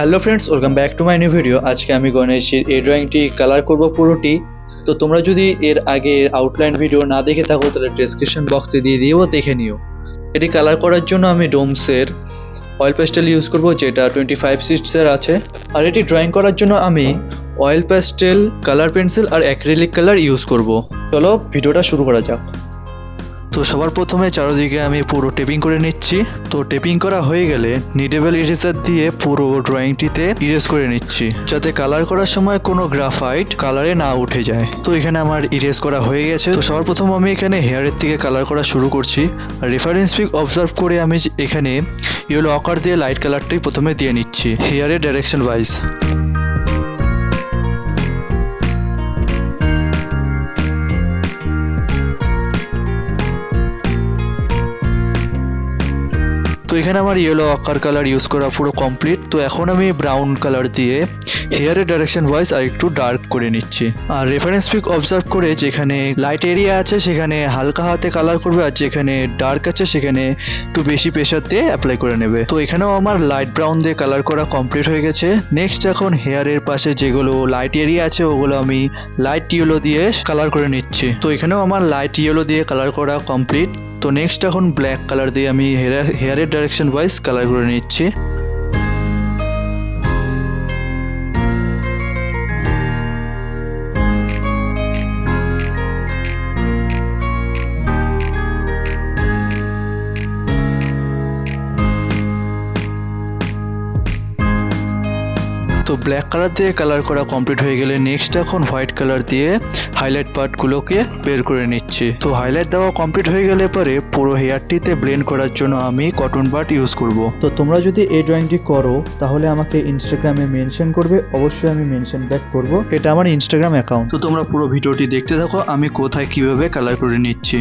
Hello friends, welcome back to my new video. আজকে আমি গণেশের এই ড্রয়িংটি কালার করব পুরোটি। তো তোমরা যদি এর আগে আউটলাইন ভিডিও না দেখে থাকো তাহলে ডেসক্রিপশন বক্সে দিয়ে দিও, দেখে নিও। এটি কালার করার জন্য আমি ডোমসের অয়েল প্যাস্টেল ইউজ করব, যেটা 25 সিটসের আছে। আর এটি ড্রয়িং করার জন্য আমি অয়েল প্যাস্টেল, কালার পেন্সিল আর অ্যাক্রিলিক কালার ইউজ করব। চলো ভিডিওটা শুরু করা যাক। তো সবার প্রথমে চারদিকে আমি পুরো টেপিং করে নিচ্ছি। তো টেপিং করা হয়ে গেলে নিডেবল ইরেজার দিয়ে পুরো ড্রয়িংটিতে ইরেজ করে নিচ্ছি, যাতে কালার করার সময় কোনো গ্রাফাইট কালারে না উঠে যায়। তো এখানে আমার ইরেজ করা হয়ে গেছে। তো সবার প্রথম আমি এখানে হেয়ারের থেকে কালার করা শুরু করছি। আর রেফারেন্স পিক অবজার্ভ করে আমি এখানে ইয়েলো আকার দিয়ে লাইট কালারটাই প্রথমে দিয়ে নিচ্ছি হেয়ারের ডাইরেকশন ওয়াইজ। তো এখানে আমার ইয়েলো আকার কালার ইউজ করা পুরো কমপ্লিট। তো এখন আমি ব্রাউন কালার দিয়ে হেয়ারের ডাইরেকশন ওয়াইজ আর একটু ডার্ক করে নিচ্ছি। আর রেফারেন্স পিক অবজার্ভ করে যেখানে লাইট এরিয়া আছে সেখানে হালকা হাতে কালার করবে, আর যেখানে ডার্ক আছে সেখানে একটু বেশি প্রেশার দিয়ে অ্যাপ্লাই করে নেবে। তো এখানেও আমার লাইট ব্রাউন দিয়ে কালার করা কমপ্লিট হয়ে গেছে। নেক্সট এখন হেয়ারের পাশে যেগুলো লাইট এরিয়া আছে ওগুলো আমি লাইট ইয়েলো দিয়ে কালার করে নিচ্ছি। তো এখানেও আমার লাইট ইয়েলো দিয়ে কালার করা কমপ্লিট। তো নেক্সট এখন ব্ল্যাক কালার দিয়ে আমি হেয়ারের ডাইরেকশন ওয়াইজ কালার করে নিচ্ছি। তো ব্ল্যাক কালার দিয়ে কালার করা কমপ্লিট হয়ে গেলে নেক্সট এখন হোয়াইট কালার দিয়ে হাইলাইট পার্টগুলোকে বের করে নিচ্ছি। তো হাইলাইট দেওয়া কমপ্লিট হয়ে গেলে পরে পুরো হেয়ারটিতে ব্লেন্ড করার জন্য আমি কটন বাড ইউজ করব। তো তোমরা যদি এই ড্রয়িংটি করো তাহলে আমাকে ইনস্টাগ্রামে মেনশন করবে, অবশ্যই আমি মেনশন ব্যাক করব। এটা আমার ইনস্টাগ্রাম অ্যাকাউন্ট। তো তোমরা পুরো ভিডিওটি দেখতে থাকো আমি কোথায় কিভাবে কালার করে নিচ্ছি।